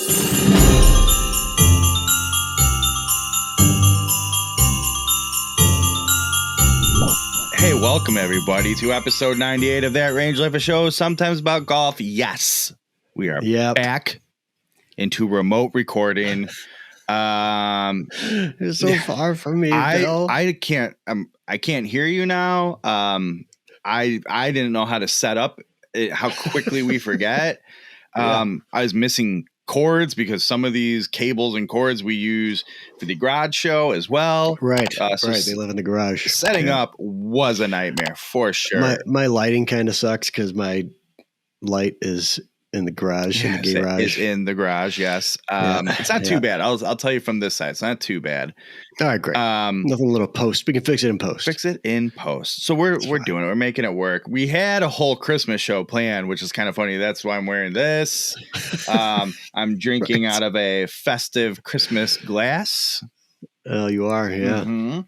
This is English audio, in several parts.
Hey, welcome everybody to episode 98 of That Range Life, a show sometimes about golf. Yes, we are back into remote recording. You're so far from me, Bill. I can't hear you now. I didn't know how to set up it, how quickly we forget. I was missing cords because some of these cables and cords we use for the garage show as well. Right. They live in the garage. Setting up was a nightmare for sure. My lighting kind of sucks because my light is in the garage. Yes, in the garage. It's in the garage. Yes. It's not too bad. I'll tell you from this side. It's not too bad. All right, great. Nothing little post. We can fix it in post. So we're doing it. We're making it work. We had a whole Christmas show planned, which is kind of funny. That's why I'm wearing this. I'm drinking out of a festive Christmas glass. Oh, you are. Yeah. Mm-hmm.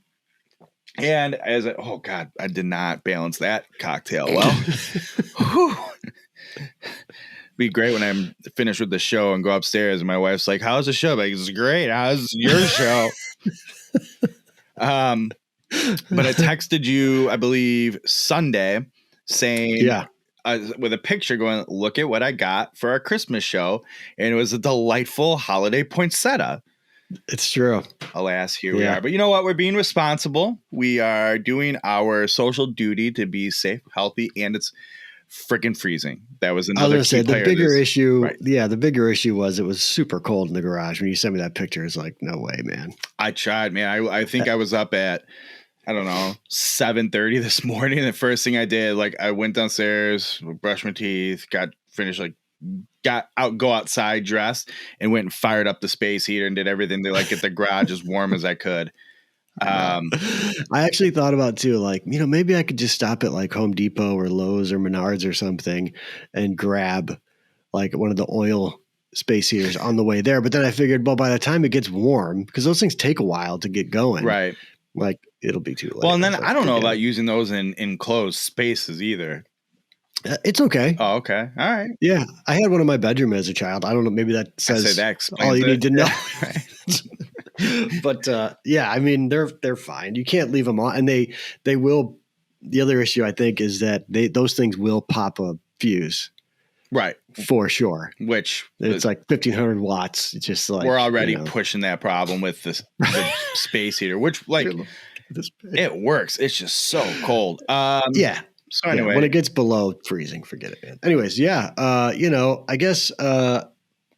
And I did not balance that cocktail well. Whew. Be great when I'm finished with the show and go upstairs and my wife's like, how's the show? I'm like, it's great. How's your show? But I texted you, I believe, Sunday saying, with a picture going, look at what I got for our Christmas show. And it was a delightful holiday poinsettia. It's true. Alas, here we are. But you know what? We're being responsible. We are doing our social duty to be safe, healthy, and it's freaking freezing. That was another. I was going to say the bigger issue. Right. Yeah, the bigger issue was it was super cold in the garage. When you sent me that picture, it's like, no way, man. I tried, man. I think I was up at 7:30 this morning. The first thing I did, I went downstairs, brushed my teeth, got finished, go outside, dressed, and went and fired up the space heater and did everything to get the garage as warm as I could. I actually thought about too, maybe I could just stop at Home Depot or Lowe's or Menards or something and grab one of the oil space heaters on the way there. But then I figured, well, by the time it gets warm, because those things take a while to get going, right? It'll be too late. Well, and then I don't know about using those in enclosed spaces either. It's okay. Oh, okay. All right. Yeah. I had one in my bedroom as a child. I don't know. Maybe that says all you need to know. But they're fine. You can't leave them on, and they will. The other issue I think is that those things will pop a fuse, right? For sure. Which it's 1,500 watts. It's just we're already pushing that problem with the space heater, which it works. It's just so cold. Yeah. So anyway, when it gets below freezing, forget it, man. Anyways, I guess.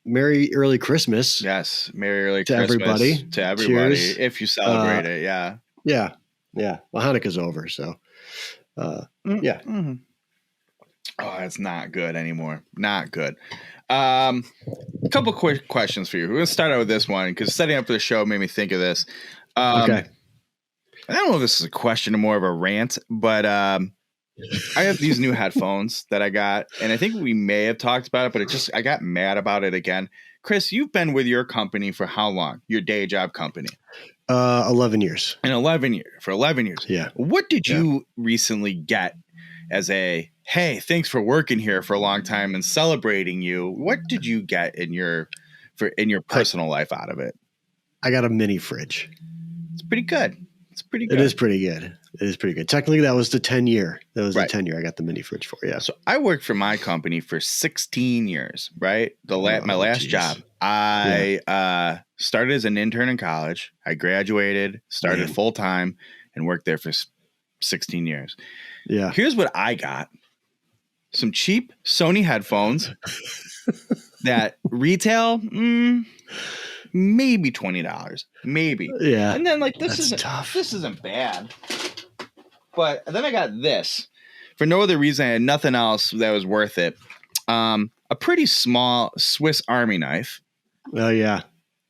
Merry early Christmas. Yes. Merry early to Christmas everybody. To everybody. Cheers. If you celebrate it. Yeah. Yeah. Yeah. Well, Hanukkah's over. So, yeah. Mm-hmm. Oh, it's not good anymore. Not good. A couple quick questions for you. We're going to start out with this one because setting up for the show made me think of this. Okay. I don't know if this is a question or more of a rant, but I have these new headphones that I got, and I think we may have talked about it, but I got mad about it again. Chris, you've been with your company for how long? Your day job company? 11 years. For 11 years. Yeah. What did you recently get as a, hey, thanks for working here for a long time and celebrating you? What did you get in your personal life out of it? I got a mini fridge. It's pretty good. It is pretty good. Technically, that was the 10-year. That was the 10-year I got the mini fridge for. Yeah. So I worked for my company for 16 years, right? My last job. I started as an intern in college. I graduated, started full time, and worked there for 16 years. Yeah. Here's what I got. Some cheap Sony headphones that retail, maybe $20, maybe. Yeah. And then this isn't bad. But then I got this for no other reason. I had nothing else that was worth it. A pretty small Swiss Army knife. Oh yeah.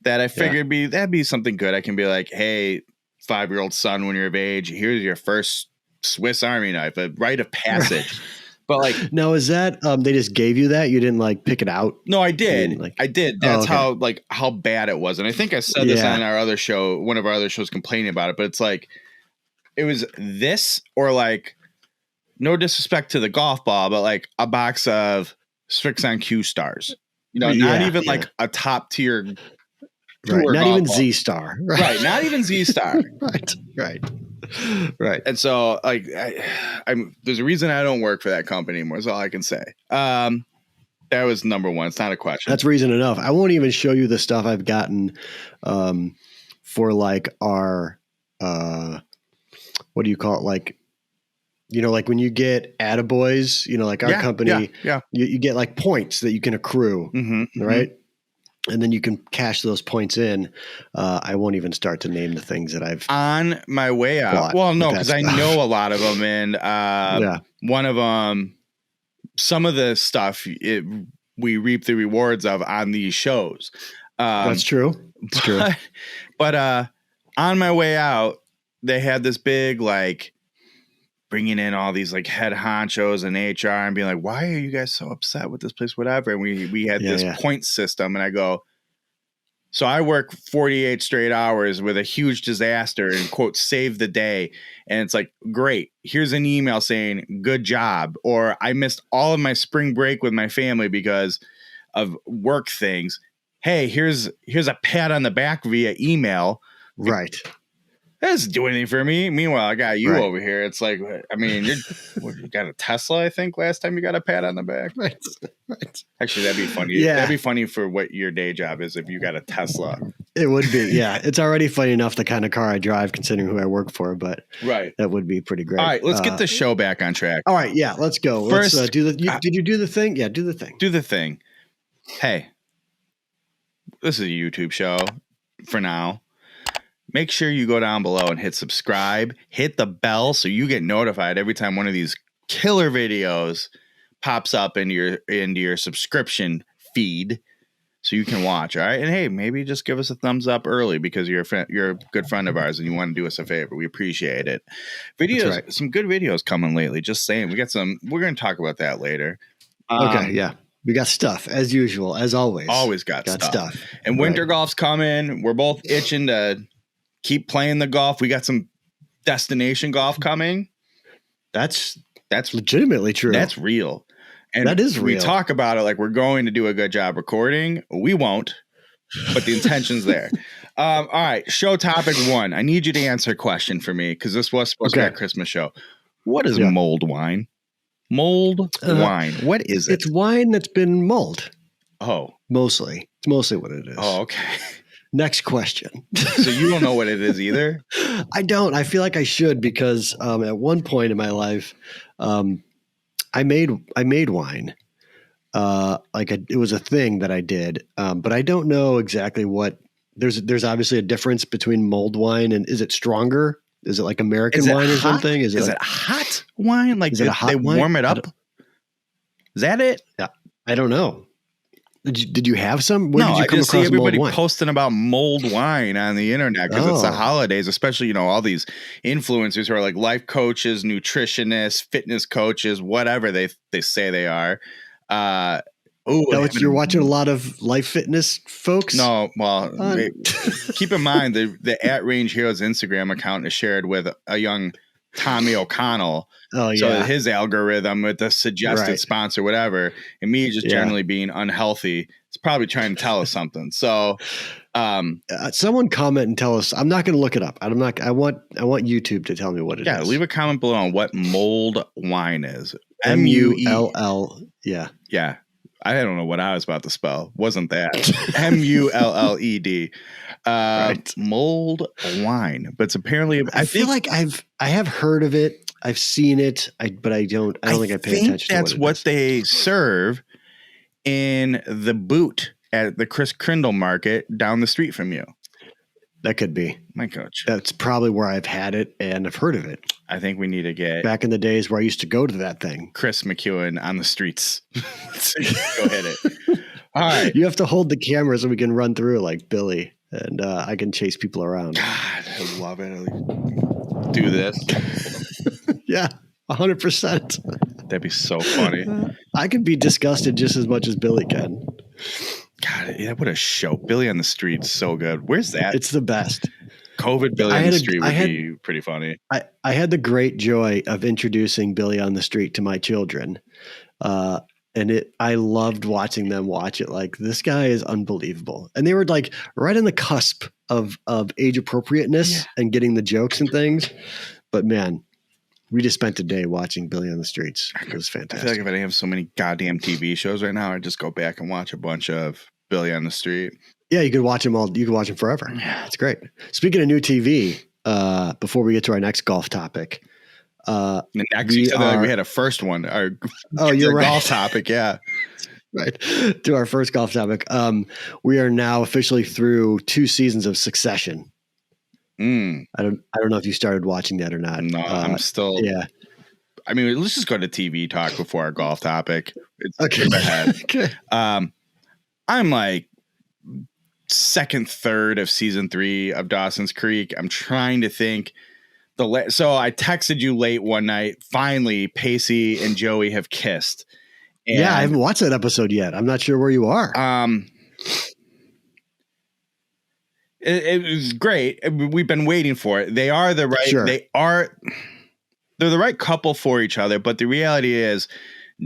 That I figured that'd be something good. I can be like, hey, 5-year-old son, when you're of age, here's your first Swiss Army knife, a rite of passage. But now is that they just gave you that? You didn't pick it out? No, I did. I did. That's how bad it was. And I think I said this on our other show, one of our other shows, complaining about it. But it's it was this or no disrespect to the golf ball, but a box of Strix on Q stars. Not even like a top tier. Right. Not even Z Star. Right. Not even Z Star. Right. And so like, there's a reason I don't work for that company anymore. Is all I can say. That was number one. It's not a question. That's reason enough. I won't even show you the stuff I've gotten for like our what do you call it? Like, like when you get attaboys, like our company, you get like points that you can accrue, right? And then you can cash those points in. I won't even start to name the things that I've on my way out. Well, no, because I know a lot of them, and one of them. Some of the stuff we reap the rewards of on these shows. That's true. It's true. But on my way out, they had this big, like, bringing in all these like head honchos and HR and being like, why are you guys so upset with this place? Whatever. And we had this point system, and I go, so I work 48 straight hours with a huge disaster and quote, save the day. And it's like, great. Here's an email saying good job. Or I missed all of my spring break with my family because of work things. Hey, here's a pat on the back via email. Right. That doesn't do anything for me. Meanwhile, I got you over here. It's like, I mean, you got a Tesla, I think, last time you got a pat on the back. Right. Actually, that'd be funny. Yeah. That'd be funny for what your day job is if you got a Tesla. It would be, yeah. It's already funny enough the kind of car I drive considering who I work for, but that would be pretty great. All right, let's get the show back on track. All right, yeah, let's go. First, let's did you do the thing? Yeah, do the thing. Do the thing. Hey, this is a YouTube show for now. Make sure you go down below and hit subscribe, hit the bell so you get notified every time one of these killer videos pops up into your subscription feed so you can watch. All right. And hey, maybe just give us a thumbs up early because you're a good friend of ours and you want to do us a favor. We appreciate it. Videos, some good videos coming lately. Just saying, we're going to talk about that later. Okay. Yeah. We got stuff as usual, as always. Always got stuff. And winter golf's coming. We're both itching to keep playing the golf. We got some destination golf coming. That's legitimately true. That's real. And that is real. We talk about it like we're going to do a good job recording. We won't, but the intention's there. All right. Show topic 1. I need you to answer a question for me because this was supposed to be a Christmas show. What is mulled wine? Mulled wine. What is it? It's wine that's been mulled. Oh. Mostly. It's mostly what it is. Oh, okay. Next question. So you don't know what it is either? I don't. I feel like I should because at one point in my life, I made wine. It was a thing that I did, but I don't know exactly what. There's obviously a difference between mulled wine and is it stronger? Is it like American wine or something? Is it hot wine? Like they warm it up? Is that it? Yeah, I don't know. Did you have some? Where did you come across everybody posting about mulled wine on the internet because it's the holidays, especially, all these influencers who are like life coaches, nutritionists, fitness coaches, whatever they say they are. You're watching a lot of life fitness folks? No, well, keep in mind the At Range Heroes Instagram account is shared with a young Tommy O'Connell. Oh, yeah. So his algorithm with the suggested sponsor, whatever, and me just generally being unhealthy, it's probably trying to tell us something. So someone comment and tell us. I'm not going to look it up. I want YouTube to tell me what it is. Yeah, leave a comment below on what mulled wine is. MULL. Yeah. Yeah. I don't know what I was about to spell. Wasn't that MULLED? Mulled wine, but it's apparently. I feel like I have heard of it. I've seen it, but I don't think I pay attention. That's what they serve in the boot at the Chris Crindle Market down the street from you. That could be. My coach. That's probably where I've had it and I've heard of it. I think we need to get back in the days where I used to go to that thing. Chris McEwen on the streets. Go hit it. All right. You have to hold the camera so we can run through like Billy and I can chase people around. God, I love it. Do this. Yeah, 100%. That'd be so funny. I could be disgusted just as much as Billy can. God, yeah, what a show. Billy on the street, so good. Where's that? It's the best. COVID Billy on the street would be pretty funny. I had the great joy of introducing Billy on the street to my children. And I loved watching them watch it. Like, this guy is unbelievable. And they were like right on the cusp of age appropriateness and getting the jokes and things. But man, we just spent a day watching Billy on the Streets. It was fantastic. I feel like if I didn't have so many goddamn TV shows right now, I'd just go back and watch a bunch of Billy on the Street. Yeah, you could watch them all. You could watch them forever. Yeah, it's great. Speaking of new TV, before we get to our next golf topic, we had a first one. You're right. Golf topic, yeah. Right. To our first golf topic. We are now officially through 2 seasons of Succession. I don't know if you started watching that or not. No, I'm still. Yeah. I mean, let's just go to TV talk before our golf topic. Okay. Okay. I'm like second, third of season 3 of Dawson's Creek. I'm trying to think. So I texted you late one night. Finally, Pacey and Joey have kissed. And, I haven't watched that episode yet. I'm not sure where you are. It was great. We've been waiting for it. They are the right. Sure. They're the right couple for each other. But the reality is,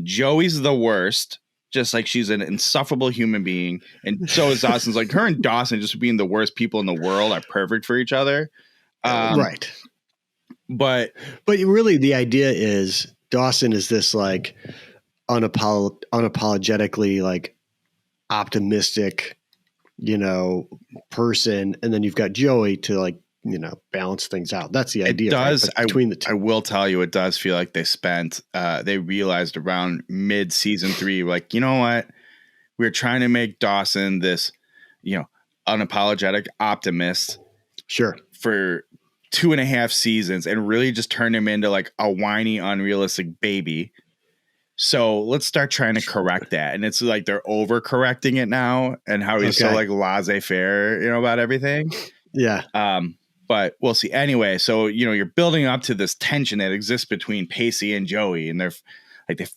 Joey's the worst. Just like she's an insufferable human being, and so is Dawson's. Like, her and Dawson just being the worst people in the world are perfect for each other. Right. But really, the idea is Dawson is this like unapologetically like optimistic, person, and then you've got Joey to like balance things out. That's the idea. It does. Right? Between the two. I will tell you, it does feel like they realized around mid season 3, like, you know what? We're trying to make Dawson this, unapologetic optimist. Sure. For 2.5 seasons and really just turn him into like a whiny, unrealistic baby. So let's start trying to correct that. And it's like they're overcorrecting it now, and how he's so like laissez-faire, about everything. Yeah. But we'll see. Anyway, so, you're building up to this tension that exists between Pacey and Joey, and they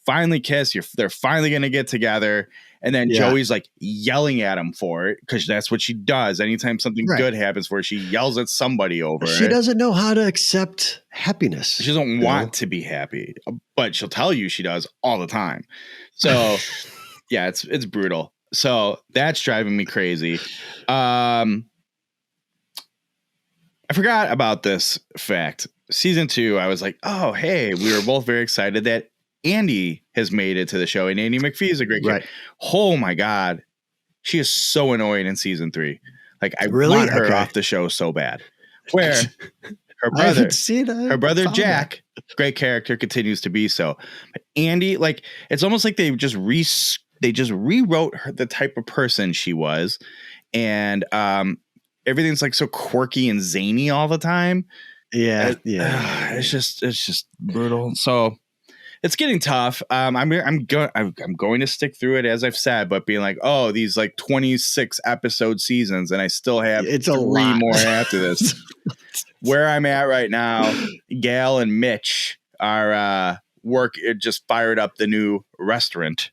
finally kiss. They're finally going to get together. And then Joey's like yelling at him for it, because that's what she does. Anytime something good happens for her, she yells at somebody over it. She doesn't know how to accept happiness. She doesn't want to be happy, but she'll tell you she does all the time. So yeah, it's brutal. So that's driving me crazy. I forgot about this fact. Season 2, I was like, oh, hey, we were both very excited that Andy has made it to the show, and Andy McPhee is a great kid. Oh my God. She is so annoying in season 3. Like, I want her off the show so bad. Where her brother Jack, great character, continues to be so. But Andy, like, it's almost like they just rewrote her, the type of person she was. And everything's like so quirky and zany all the time. It's just brutal. So it's getting tough. I'm going to stick through it, as I've said, but being like, oh, these like 26 episode seasons, and I still have 3 more after this. Where I'm at right now, Gail and Mitch are it just fired up the new restaurant.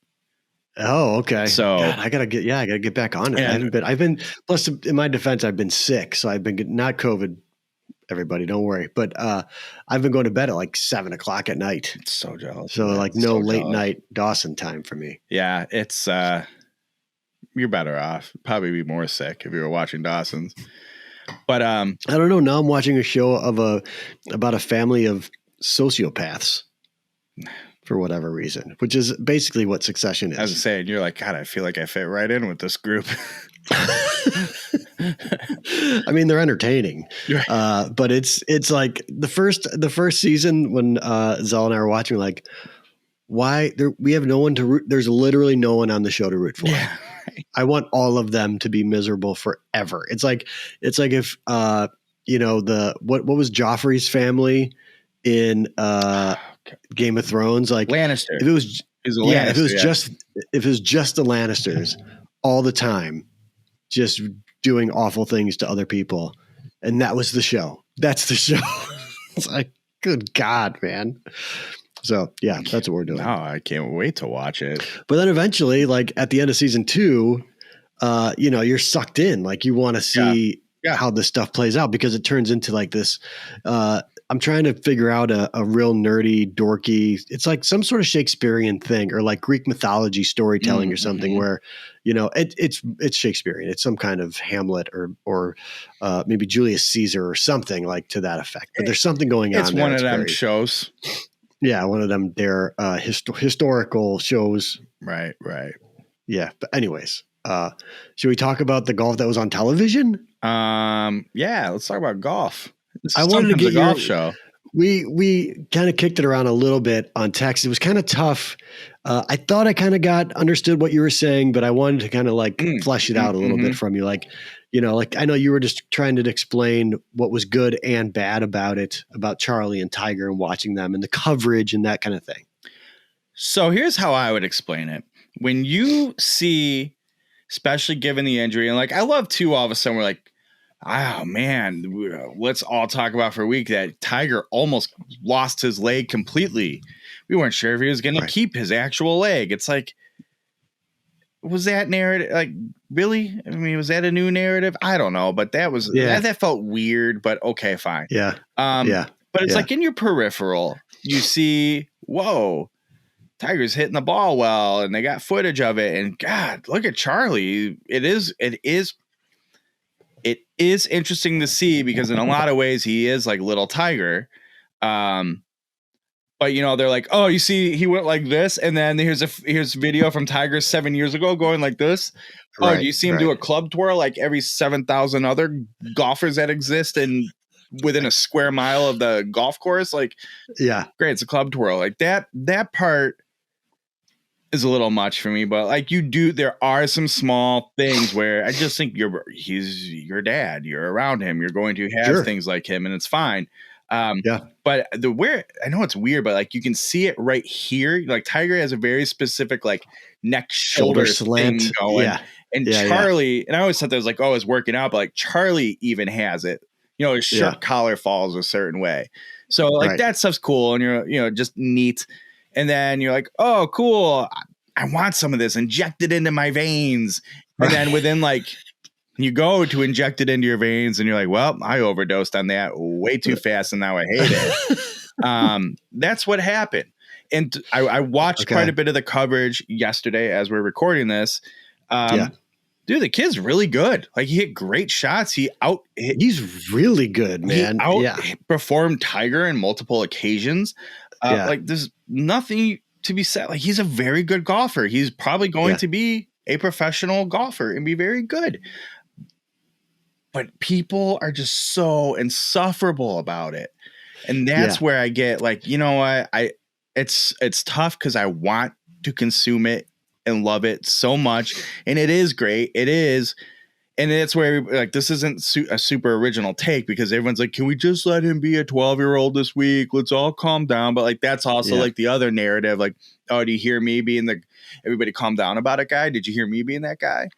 Oh, okay. So God, I gotta get back on it. I've been plus, in my defense, I've been sick, so I've been not COVID. Everybody, don't worry. But I've been going to bed at like 7:00 at night. It's so jealous. So like no late night Dawson time for me. Yeah, it's you're better off. Probably be more sick if you were watching Dawson's. But I don't know. Now I'm watching a show about a family of sociopaths. For whatever reason, which is basically what Succession is. I was saying, you're like, God, I feel like I fit right in with this group. I mean, they're entertaining, but it's like the first season when Zell and I were watching, we're like, why we have no one to root. There's literally no one on the show to root for. Yeah, right. I want all of them to be miserable forever. It's like if what was Joffrey's family in Game of Thrones, like Lannister. If it was just the Lannisters all the time, just doing awful things to other people, and that was the show. That's the show. It's like, good God, man. So yeah, that's what we're doing. No, I can't wait to watch it. But then eventually, like at the end of season 2, you're sucked in. Like you want to see how this stuff plays out, because it turns into like this I'm trying to figure out a real nerdy, dorky. It's like some sort of Shakespearean thing, or like Greek mythology storytelling or something, where, it's Shakespearean. It's some kind of Hamlet or maybe Julius Caesar or something like to that effect. But there's something going on. It's one of them shows. Yeah, one of them. They're historical shows. Right. Yeah, but anyways, should we talk about the golf that was on television? Yeah, let's talk about golf. I wanted to get a golf show. We kind of kicked it around a little bit on text. It was kind of tough. I thought I kind of understood what you were saying, but I wanted to kind of like flesh it out a little bit from you. Like, like I know you were just trying to explain what was good and bad about it, about Charlie and Tiger and watching them and the coverage and that kind of thing. So here's how I would explain it. When you see, especially given the injury, and like I love too, all of a sudden we're like, oh man, let's all talk about for a week that Tiger almost lost his leg completely. We weren't sure if he was going to keep his actual leg. It's like, was that narrative like really? I mean, was that a new narrative? I don't know, but that was that felt weird. But okay, fine. Yeah. But it's like in your peripheral, you see, whoa, Tiger's hitting the ball well, and they got footage of it. And God, look at Charlie. It is interesting to see because in a lot of ways he is like little Tiger. But they're like, oh, you see, he went like this, and then here's video from Tiger 7 years ago going like this. Oh, do you see him do a club twirl like every 7,000 other golfers that exist and within a square mile of the golf course? Like, yeah, great, it's a club twirl. Like that part is a little much for me, but like there are some small things where I just think he's your dad, you're around him, you're going to have things like him, and it's fine. But I know it's weird, but like you can see it right here. Like Tiger has a very specific like neck shoulder slant thing going. Yeah. And Charlie, and I always thought that was like, oh, it's working out, but like Charlie even has it. His shirt collar falls a certain way. So like that stuff's cool, and you're just neat. And then you're like, oh, cool. I want some of this. Inject it into my veins. And then within like, you go to inject it into your veins and you're like, well, I overdosed on that way too fast and now I hate it. That's what happened. And I watched quite a bit of the coverage yesterday as we're recording this. Dude, the kid's really good. Like he hit great shots. He's really good, man. He outperformed Tiger on multiple occasions. Like there's nothing to be said. Like he's a very good golfer. He's probably going to be a professional golfer and be very good. But people are just so insufferable about it. And that's where I get like, you know what? It's tough because I want to consume it and love it so much. And it is great. It is. And that's where like this isn't a super original take because everyone's like, can we just let him be a 12-year-old this week? Let's all calm down. But like that's also like the other narrative. Like, oh, do you hear me being everybody calm down about it guy? Did you hear me being that guy?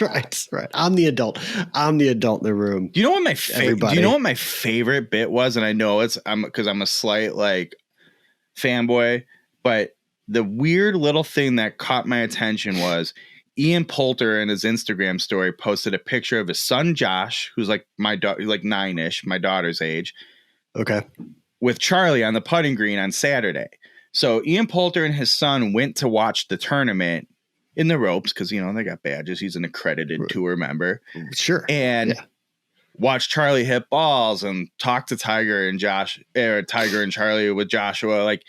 Right. I'm the adult in the room. Do you know what my favorite bit was? And I know because I'm a slight like fanboy, but the weird little thing that caught my attention was Ian Poulter in his Instagram story posted a picture of his son Josh, who's like like 9-ish, my daughter's age. Okay. With Charlie on the putting green on Saturday. So Ian Poulter and his son went to watch the tournament in the ropes because they got badges. He's an accredited tour member. Sure. And watch Charlie hit balls and talk to Tiger and Tiger and Charlie with Joshua. Like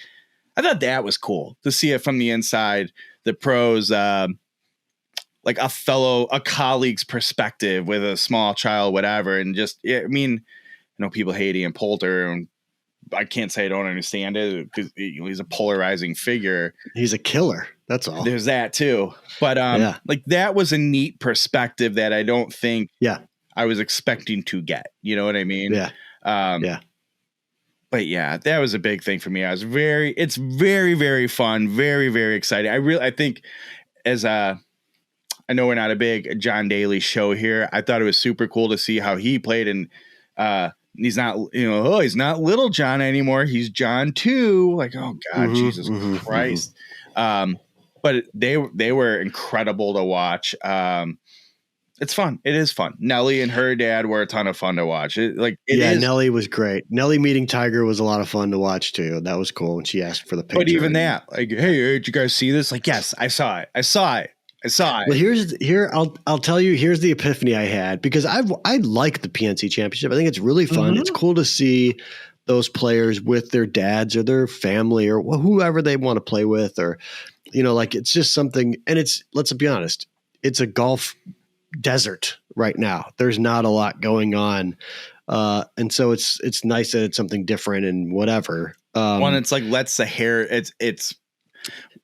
I thought that was cool to see it from the inside, the pros, like a colleague's perspective with a small child, whatever. And just, people hate Ian Poulter, and I can't say I don't understand it because he's a polarizing figure. He's a killer. That's all. There's that too. But like that was a neat perspective that I don't think I was expecting to get. You know what I mean? Yeah. But yeah, that was a big thing for me. It's very, very fun. Very, very exciting. I think I know we're not a big John Daly show here. I thought it was super cool to see how he played, and he's not, he's not little John anymore. He's John too. Like, oh God, Jesus Christ. But they were incredible to watch. It's fun. It is fun. Nelly and her dad were a ton of fun to watch. Nelly was great. Nelly meeting Tiger was a lot of fun to watch too. That was cool when she asked for the picture. But even that, like, hey, did you guys see this? Like, yes, I saw it. Well, I'll tell you, here's the epiphany I had, because I like the PNC Championship. I think it's really fun. It's cool to see those players with their dads or their family or whoever they want to play with, or, like, it's just something. And let's be honest, it's a golf desert right now. There's not a lot going on. And so it's nice that it's something different and whatever. One, it's like, it's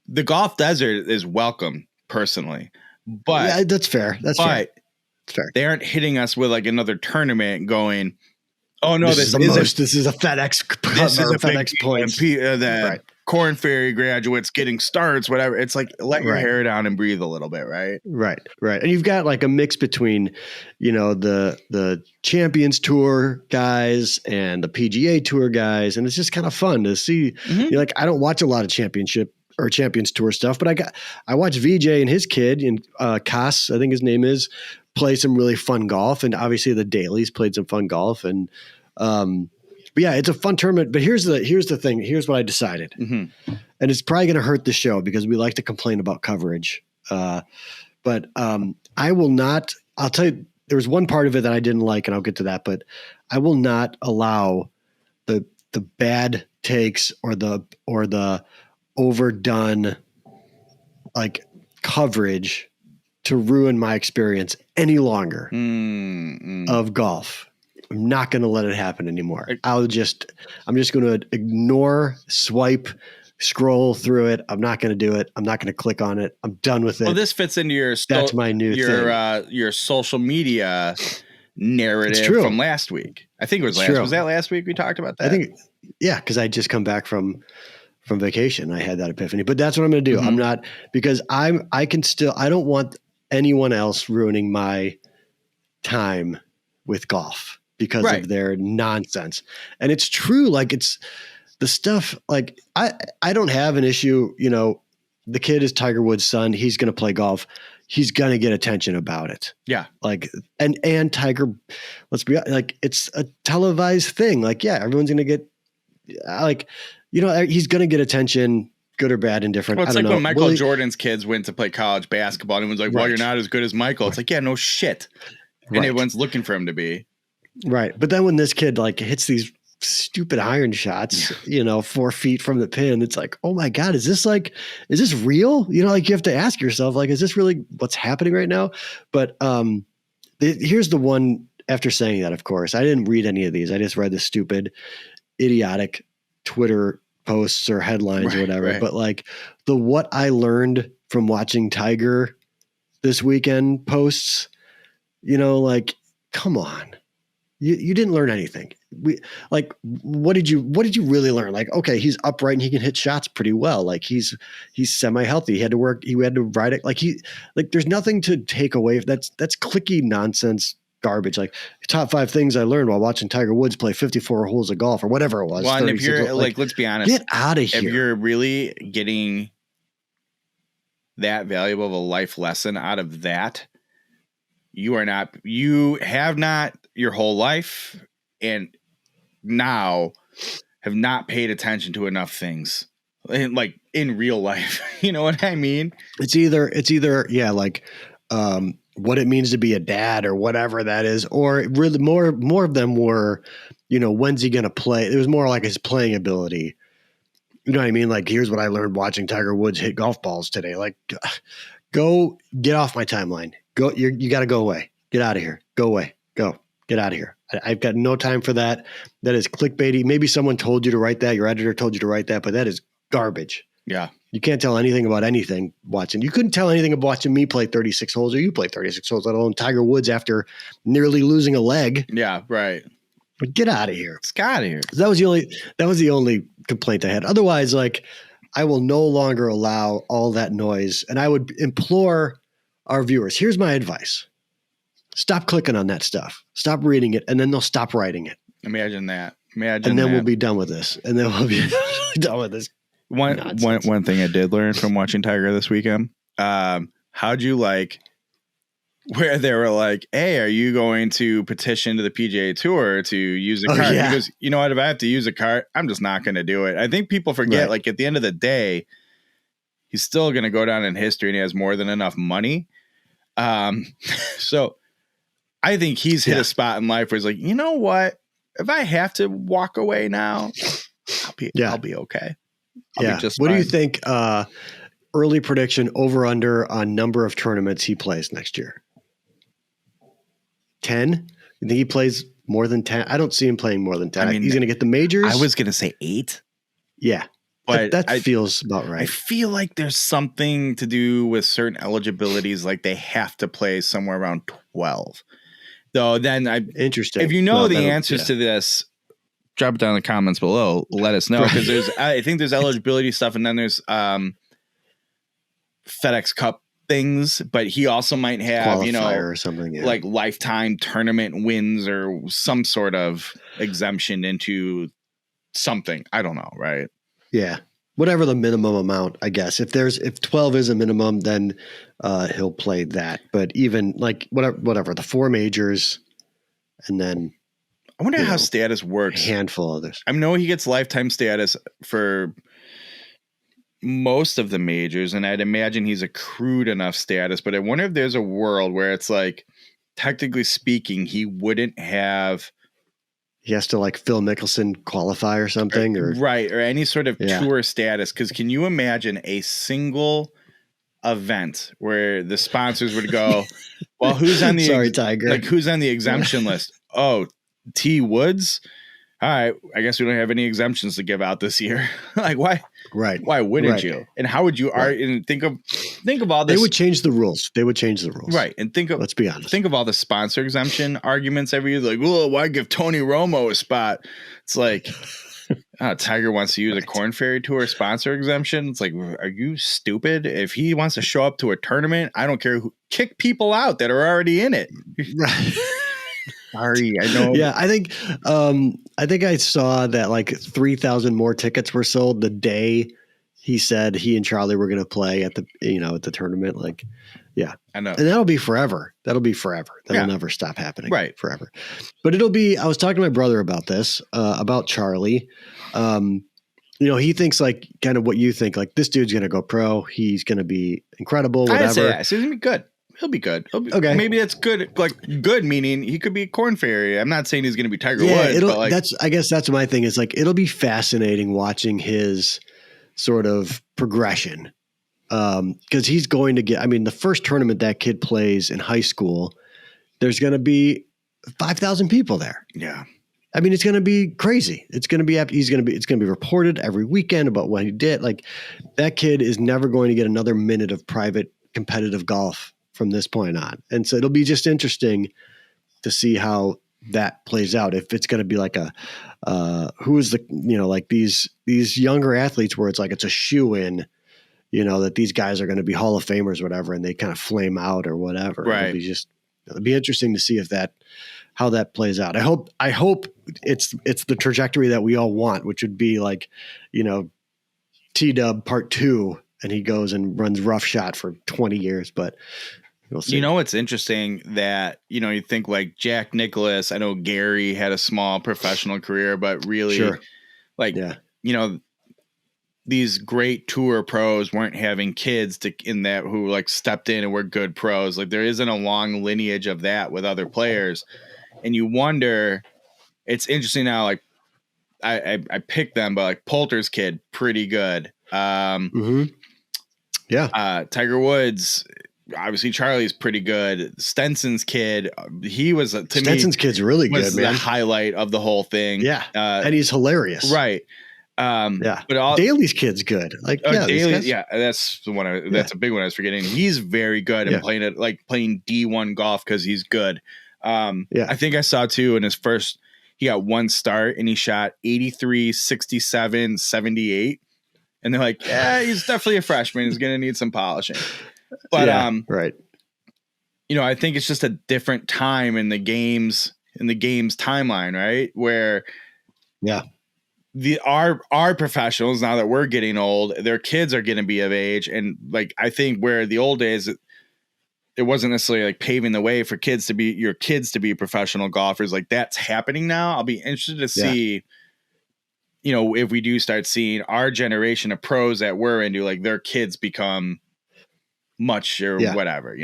the golf desert is welcome personally, but yeah, that's fair. That's fair. They aren't hitting us with like another tournament going, oh no, this is a FedEx points. That Corn Ferry graduates getting starts, whatever. It's like, let your hair down and breathe a little bit, right? Right. And you've got like a mix between, the Champions Tour guys and the PGA Tour guys, and it's just kind of fun to see. Like, I don't watch a lot of Championship or Champions Tour stuff, but I watch VJ and his kid, and Cass, I think his name is, play some really fun golf, and obviously the Dailies played some fun golf, and but yeah, it's a fun tournament. But here's the thing. Here's what I decided, and it's probably going to hurt the show because we like to complain about coverage. But I will not. I'll tell you, there was one part of it that I didn't like, and I'll get to that. But I will not allow the bad takes or the overdone like coverage to ruin my experience any longer of golf. I'm not going to let it happen anymore. I'm just going to ignore, swipe, scroll through it. I'm not going to do it. I'm not going to click on it. I'm done with it. Well, this fits into that's my new thing. Your social media narrative from last week. I think it was was that last week we talked about that? I think, yeah, because I just come back from vacation. I had that epiphany, but that's what I'm going to do. I'm not, because I don't want anyone else ruining my time with golf because of their nonsense. And it's true. Like, it's the stuff, like, I don't have an issue. The kid is Tiger Woods' son. He's going to play golf. He's going to get attention about it. Yeah. Like, and Tiger, let's be like, it's a televised thing. Like, yeah, everyone's going to get like, he's going to get attention, good or bad, indifferent. Well, it's like when Michael Jordan's kids went to play college basketball, and everyone's like, well, you're not as good as Michael. It's like, yeah, no shit. And everyone's looking for him to be. Right. But then when this kid like hits these stupid iron shots, 4 feet from the pin, it's like, oh my God, is this real? Like, you have to ask yourself, like, is this really what's happening right now? But here's the one, after saying that, of course, I didn't read any of these. I just read the stupid, idiotic Twitter posts or headlines or whatever. Right. But like what I learned from watching Tiger this weekend posts, like, come on. You didn't learn anything. What did you really learn? Like, okay, he's upright and he can hit shots pretty well. Like, he's semi-healthy. He had to work. He had to ride it. Like, there's nothing to take away. That's clicky nonsense garbage. Like, top 5 things I learned while watching Tiger Woods play 54 holes of golf or whatever it was. Well, and if you're like, let's be honest, get out of here. If you're really getting that valuable of a life lesson out of that, you have not your whole life, and now have not paid attention to enough things like in real life. You know what I mean? It's either like what it means to be a dad or whatever that is, or really more of them were, when's he going to play? It was more like his playing ability. You know what I mean? Like, here's what I learned watching Tiger Woods hit golf balls today. Like, go get off my timeline. Go, you got to go away. Get out of here. Go away. Go. Get out of here. I've got no time for that. That is clickbaity. Maybe someone told you to write that. Your editor told you to write that, but that is garbage. Yeah. You can't tell anything about anything watching. You couldn't tell anything about watching me play 36 holes or you play 36 holes, let alone Tiger Woods after nearly losing a leg. Yeah, right. But get out of here. It's out of here. That was the only complaint I had. Otherwise, like, I will no longer allow all that noise. And I would implore our viewers, here's my advice. Stop clicking on that stuff. Stop reading it, and then they'll stop writing it. Imagine that. And then we'll be done with this. And then we'll be done with this. One thing I did learn from watching Tiger this weekend, how'd you like where they were like, hey, are you going to petition to the PGA Tour to use a cart? Yeah. He goes, you know what? If I have to use a cart, I'm just not going to do it. I think people forget, like, at the end of the day, he's still going to go down in history and he has more than enough money. So I think he's hit a spot in life where he's like, you know what? If I have to walk away now, I'll be okay. I'll be just what fine. do you think? Early prediction over under on number of tournaments he plays next year. 10? You think he plays more than 10? I don't see him playing more than 10. I mean, he's going to get the majors. I was going to say 8. Yeah. But that feels about right. I feel like there's something to do with certain eligibilities, like they have to play somewhere around 12. Though then interesting. If you know the answers to this, drop it down in the comments below. Let us know, because I think there's eligibility stuff, and then there's FedEx Cup things, but he also might have qualifier or something, like lifetime tournament wins or some sort of exemption into something. I don't know, right? Yeah. Whatever the minimum amount, I guess. If 12 is a minimum, then he'll play that. But even like whatever the 4 majors, and then I wonder how status works. A handful of others. I know he gets lifetime status for most of the majors, and I'd imagine he's accrued enough status. But I wonder if there's a world where it's like, technically speaking, he wouldn't have. He has to like Phil Mickelson qualify or something, or any sort of tour status. Because can you imagine a single event where the sponsors would go, well, who's on the Tiger? Like, who's on the exemption list? Oh, T Woods. All right, I guess we don't have any exemptions to give out this year. Like, why? Right. Why wouldn't you? And how would you and think of all this? They would change the rules. Right. And let's be honest. Think of all the sponsor exemption arguments every year. Like, well, why give Tony Romo a spot? It's like, Tiger wants to use a Corn Ferry Tour sponsor exemption. It's like, are you stupid? If he wants to show up to a tournament, I don't care who. Kick people out that are already in it. Right. Sorry, I know. Yeah, I think I saw that like 3,000 more tickets were sold the day he said he and Charlie were going to play at the tournament. Like, yeah, I know, and that'll be forever. That'll never stop happening. Right, forever. But it'll be. I was talking to my brother about this, about Charlie. He thinks like kind of what you think. Like, this dude's going to go pro. He's going to be incredible. Whatever. So he's going to be good. He'll be good. Okay. Maybe that's good. Like, good meaning he could be a Corn Ferry. I'm not saying he's going to be Tiger Woods. But I guess that's my thing. Is like, it'll be fascinating watching his sort of progression. Because he's going to get. I mean, the first tournament that kid plays in high school, there's going to be 5,000 people there. Yeah. I mean, it's going to be crazy. It's going to be reported every weekend about what he did. Like, that kid is never going to get another minute of private competitive golf from this point on. And so it'll be just interesting to see how that plays out. If it's going to be like who is the, like these younger athletes where it's like, it's a shoe-in, that these guys are going to be Hall of Famers or whatever, and they kind of flame out or whatever. Right. It'll be interesting to see how that plays out. I hope it's the trajectory that we all want, which would be like, T-Dub part 2, and he goes and runs rough shot for 20 years, but we'll see. It's interesting that, you think like Jack Nicklaus, I know Gary had a small professional career, but really these great tour pros weren't having kids who like stepped in and were good pros. Like, there isn't a long lineage of that with other players. And you wonder, it's interesting now, like I picked them, but like Poulter's kid, pretty good. Tiger Woods, obviously Charlie's pretty good. Stenson's kid, Stenson's kid's really good, man. The highlight of the whole thing. Yeah, and he's hilarious. Right. But Daly's kid's good. Like, Daly, that's the one. That's a big one I was forgetting. He's very good and playing D1 golf because he's good. I think I saw too in his first, he got one start and he shot 83, 67, 78. And they're like, yeah, he's definitely a freshman. He's going to need some polishing. But, right. I think it's just a different time in the game's timeline, right? Where, our professionals, now that we're getting old, their kids are going to be of age. And like, I think where the old days, it wasn't necessarily like paving the way for your kids to be professional golfers. Like that's happening now. I'll be interested to see, if we do start seeing our generation of pros that we're into, like their kids become much or whatever,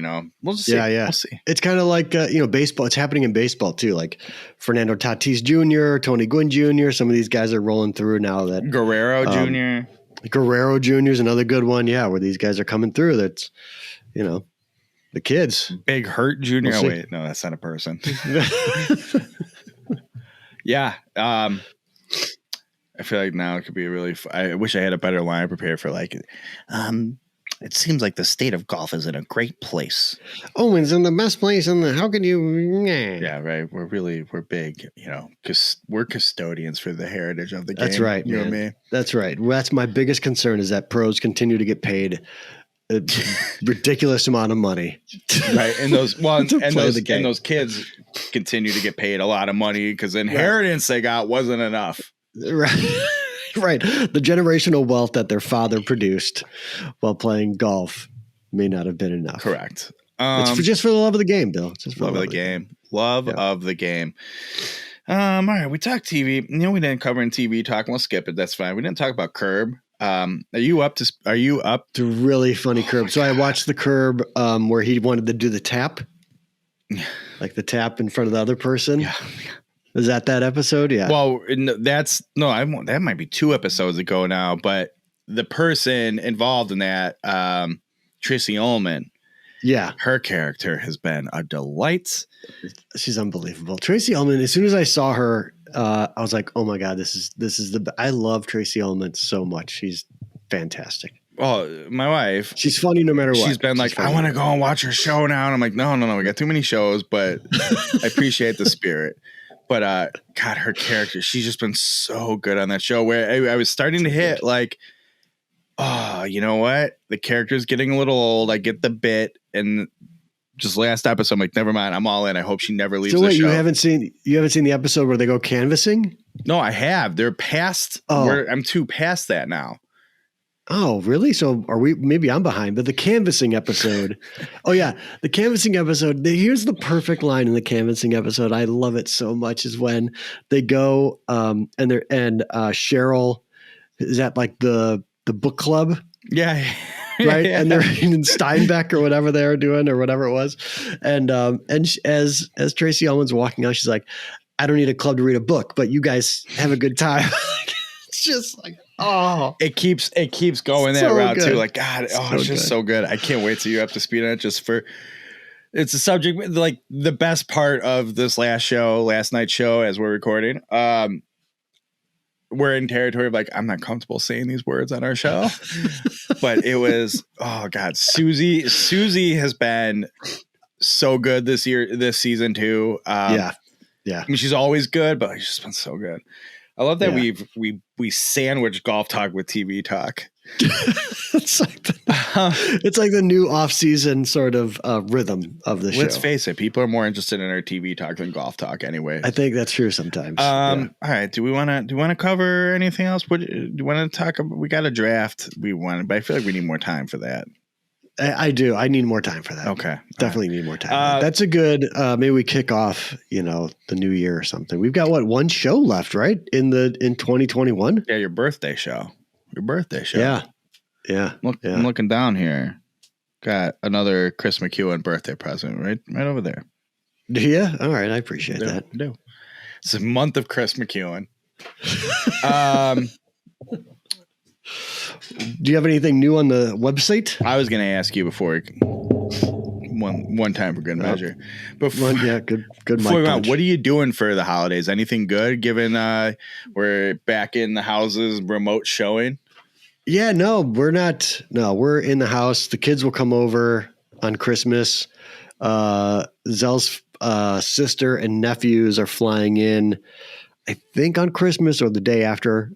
we'll just see. We'll see. It's kind of like, baseball. It's happening in baseball too. Like Fernando Tatis Jr., Tony Gwynn Jr. Some of these guys are rolling through now that Guerrero Jr. Guerrero Jr. is another good one. Yeah. Where these guys are coming through. That's, the kids. Big Hurt Jr. We'll wait, no, that's not a person. Yeah. I feel like now it could be I wish I had a better line prepared for like, it seems like the state of golf is in a great place. Oh, it's in the best place. How can you? Yeah, right. We're big, because we're custodians for the heritage of the game. That's right. You know what I mean? That's right. Well, that's my biggest concern is that pros continue to get paid a ridiculous amount of money. Right. And those kids continue to get paid a lot of money because the inheritance they got wasn't enough. Right. Right. The generational wealth that their father produced while playing golf may not have been enough. Correct. It's just for the love of the game, Bill. It's just for love of the game. Love of the game. All right. We talked TV. We didn't cover in TV talk. We'll skip it. That's fine. We didn't talk about Curb. Are you up to the really funny Curb? So I watched the Curb where he wanted to do the tap, like the tap in front of the other person. Yeah. Is that episode? Yeah. Well, that might be 2 episodes ago now, but the person involved in that, Tracy Ullman. Yeah. Her character has been a delight. She's unbelievable. Tracy Ullman, as soon as I saw her, I was like, oh my God, this is I love Tracy Ullman so much. She's fantastic. Well, my wife, she's funny no matter what. She's been like, I want to go and watch her show now. And I'm like, no, we got too many shows, but I appreciate the spirit. But God, her character, she's just been so good on that show where I was starting to hit like, oh, you know what? The character's getting a little old. I get the bit. And just last episode, I'm like, never mind. I'm all in. I hope she never leaves the show. You haven't seen the episode where they go canvassing? No, I have. They're past. I'm too past that now. Oh, really? So maybe I'm behind, but the canvassing episode. Oh yeah. The canvassing episode. Here's the perfect line in the canvassing episode. I love it so much is when they go, and Cheryl is at like the book club. Yeah. Right. Yeah. And they're in Steinbeck or whatever they were doing or whatever it was. And as Tracy Ullman's walking out, she's like, I don't need a club to read a book, but you guys have a good time. It's just like, oh, it keeps going that route too. Like, God, it's just so good. I can't wait till you're up to speed on it. It's a subject, like the best part of this last night's show as we're recording. We're in territory of like, I'm not comfortable saying these words on our show, but it was, oh God, Susie has been so good this season too. Yeah. I mean, she's always good, but she's just been so good. I love that we sandwich golf talk with TV talk. It's like the new off-season sort of rhythm of the show. Let's face it, people are more interested in our TV talk than golf talk anyway. I think that's true sometimes. All right. Do we want to cover anything else? Do you want to talk about? We got a draft. But I feel like we need more time for that. I do. I need more time for that. Okay. Definitely need more time. That's a good, maybe we kick off, the new year or something. We've got one show left, right? In 2021? Yeah. Your birthday show. Yeah. I'm looking down here. Got another Chris McEwen birthday present right over there. Yeah. All right. I appreciate that. I do. It's a month of Chris McEwen. Do you have anything new on the website? I was going to ask you before one time for good measure. Good. Before what are you doing for the holidays? Anything good? Given we're back in the houses, remote showing. Yeah, no, we're not. No, we're in the house. The kids will come over on Christmas. Zell's sister and nephews are flying in, I think on Christmas or the day after.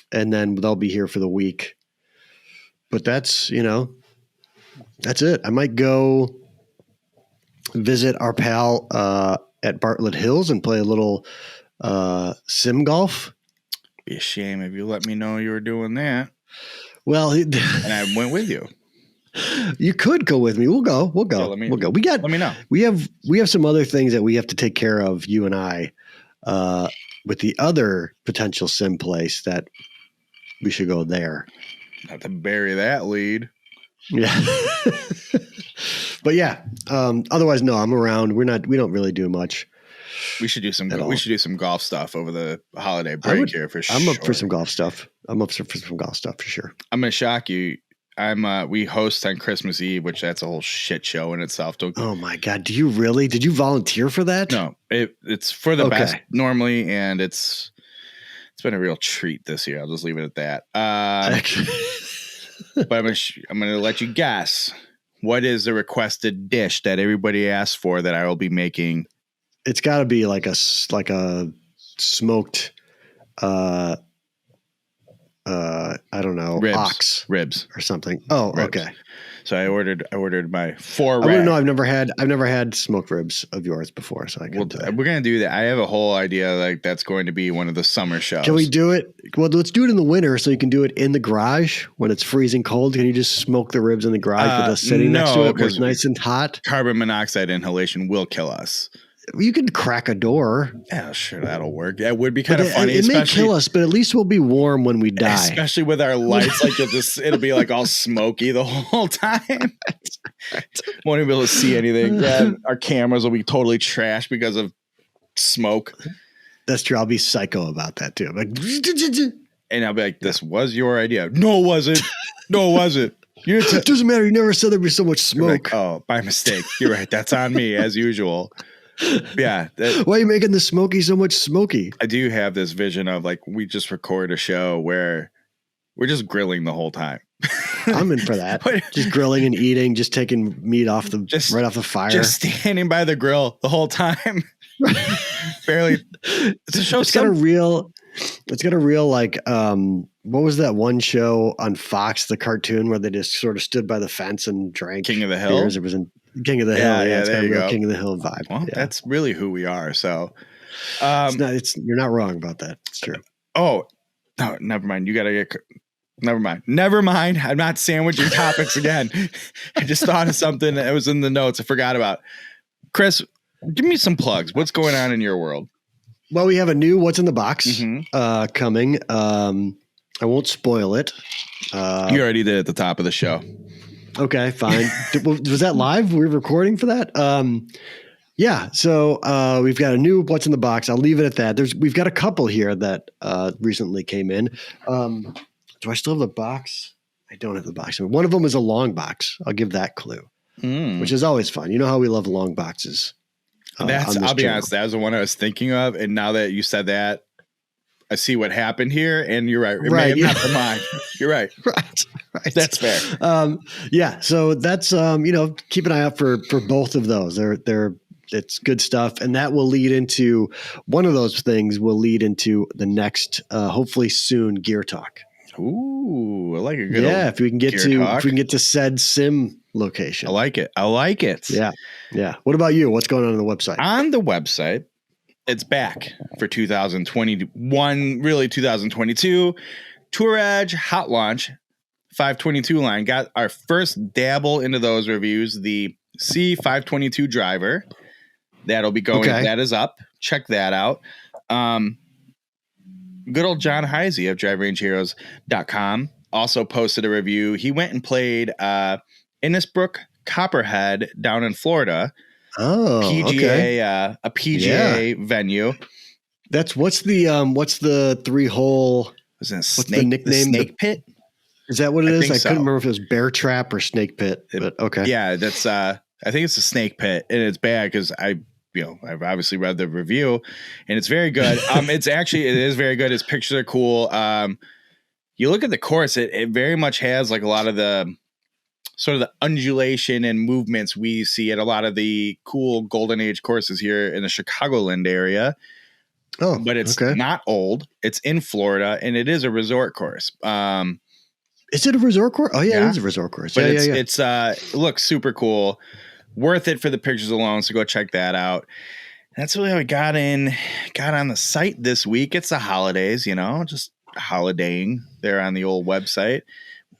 And then they'll be here for the week. But that's it. I might go visit our pal at Bartlett Hills and play a little sim golf. Be a shame if you let me know you were doing that. Well, and I went with you. You could go with me. We'll go. We'll go. Yeah, we'll go. Let me know. We have some other things that we have to take care of, you and I, with the other potential sim place that we should go there. Not to bury that lead. Yeah. But yeah, otherwise, no, I'm around. We don't really do much. We should do some golf stuff over the holiday break here for sure. I'm up for some golf stuff. For sure. I'm going to shock you. We host on Christmas Eve, which that's a whole shit show in itself. Oh my God. Do you really? Did you volunteer for that? No, it's for the best normally. And it's been a real treat this year. I'll just leave it at that. But I'm going to let you guess. What is the requested dish that everybody asked for that I will be making? It's got to be like a smoked, I don't know, ox ribs or something. Oh, ribs. Okay. So I ordered my 4 rack. I don't know. I've never had smoked ribs of yours before. So we're going to do that. I have a whole idea like that's going to be one of the summer shows. Can we do it? Well, let's do it in the winter so you can do it in the garage when it's freezing cold. Can you just smoke the ribs in the garage with us sitting next to it where it's nice and hot? Carbon monoxide inhalation will kill us. You can crack a door. Yeah, sure, that'll work. That would be kind of funny. It may kill us, but at least we'll be warm when we die. Especially with our lights, like it'll be like all smoky the whole time. Won't even be able to see anything. Yeah, our cameras will be totally trashed because of smoke. That's true. I'll be psycho about that too. Like, and I'll be like, "This was your idea." No, it wasn't. No, it wasn't. It doesn't matter. You never said there'd be so much smoke. Like, oh, by mistake. You're right. That's on me as usual. Yeah. Why are you making the smoky so much smoky? I do have this vision of like we just record a show where we're just grilling the whole time. I'm in for that. Just grilling and eating, just taking meat right off the fire. Just standing by the grill the whole time. Barely. It's a show. It's got a real like what was that one show on Fox, the cartoon where they just sort of stood by the fence and drank King of the Hill? It was in King of the Hill. Yeah, it's got a real King of the Hill vibe. Well, that's really who we are. So you're not wrong about that. It's true. Oh, no, never mind. You got to get... Never mind. I'm not sandwiching topics again. I just thought of something that was in the notes I forgot about. Chris, give me some plugs. What's going on in your world? Well, we have a new What's in the Box coming. I won't spoil it. You already did at the top of the show. Okay, fine. Was that live? We were recording for that? Yeah. So we've got a new What's in the Box. I'll leave it at that. We've got a couple here that recently came in. Do I still have the box? I don't have the box. One of them is a long box. I'll give that clue, which is always fun. You know how we love long boxes. I'll be honest. That was the one I was thinking of. And now that you said that, I see what happened here. And you're right. It may have not been mine. You're right. Right. That's fair. Yeah. So that's, keep an eye out for both of those. It's good stuff. And that will lead into one of those things will lead into the next, hopefully soon, Gear Talk. Ooh, I like a good if we can get to said sim location. I like it. Yeah. What about you? What's going on the website? On the website, it's back for 2021, really 2022. Tour Edge Hot Launch 522 line. Got our first dabble into those reviews. The C522 driver. That'll be going. Okay. That is up. Check that out. Good old John Heisey of DriveRangeHeroes.com also posted a review. He went and played Innisbrook Copperhead down in Florida. Oh, PGA, a PGA venue. What's the 3-hole? What's the nickname? The Snake Pit? Is that what it is? I couldn't remember if it was Bear Trap or Snake Pit. But okay. Yeah, that's I think it's a Snake Pit, and it's bad because I've obviously read the review, and it's very good. It is very good. His pictures are cool. You look at the course, it very much has like a lot of the sort of the undulation and movements we see at a lot of the cool Golden Age courses here in the Chicagoland area. Oh, but it's not old. It's in Florida, and it is a resort course. Is it a resort course? Oh yeah, it is a resort course. But it looks super cool. Worth it for the pictures alone, so go check that out. That's really how we got on the site this week. It's the holidays, just holidaying there on the old website.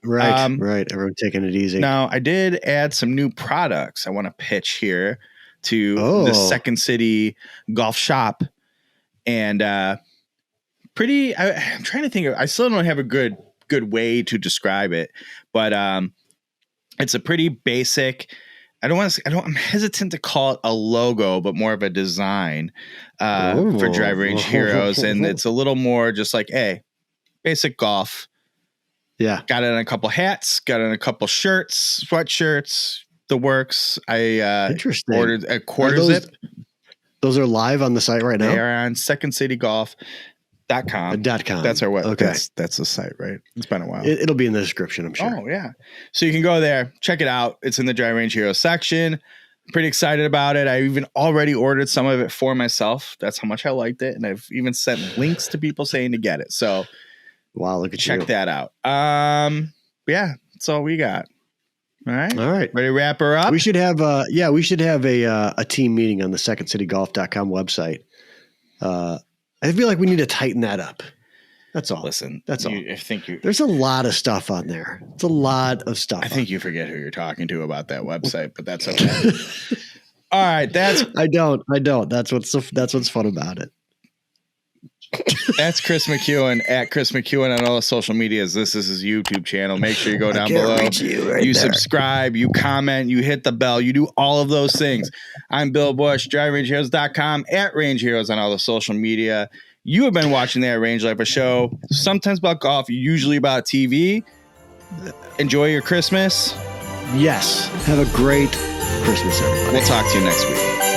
Right. Everyone taking it easy. Now, I did add some new products I want to pitch here to the Second City Golf Shop. And I'm trying to think of, I still don't have a good way to describe it, but it's a pretty basic, I'm hesitant to call it a logo, but more of a design for Drive Range Heroes. And it's a little more just like, hey, basic golf. Yeah. Got it in a couple hats, got it in a couple shirts, sweatshirts, the works. I ordered a quarter zip. Those are live on the site right now? They are on secondcitygolf.com. That's our website. Okay. That's the site, right? It's been a while. It'll be in the description, I'm sure. Oh, yeah. So you can go there, check it out. It's in the Drive Range Heroes section. I'm pretty excited about it. I even already ordered some of it for myself. That's how much I liked it. And I've even sent links to people saying to get it. So wow, look at you. Check that out. Yeah, that's all we got. All right. Ready to wrap her up? We should have a team meeting on the secondcitygolf.com website. I feel like we need to tighten that up. That's all. Listen, that's all. There's a lot of stuff on there. It's a lot of stuff. I think you forget who you're talking to about that website, but that's okay. All right, I don't. That's what's fun about it. That's Chris McEwen at Chris McEwen on all the social medias. This is his YouTube channel. Make sure you go down below. You subscribe, you comment, you hit the bell, you do all of those things. I'm Bill Bush, DriveRangeHeroes.com, at Range Heroes on all the social media. You have been watching the Range Life, a show sometimes about golf, usually about TV. Enjoy your Christmas. Yes. Have a great Christmas, everybody. We'll talk to you next week.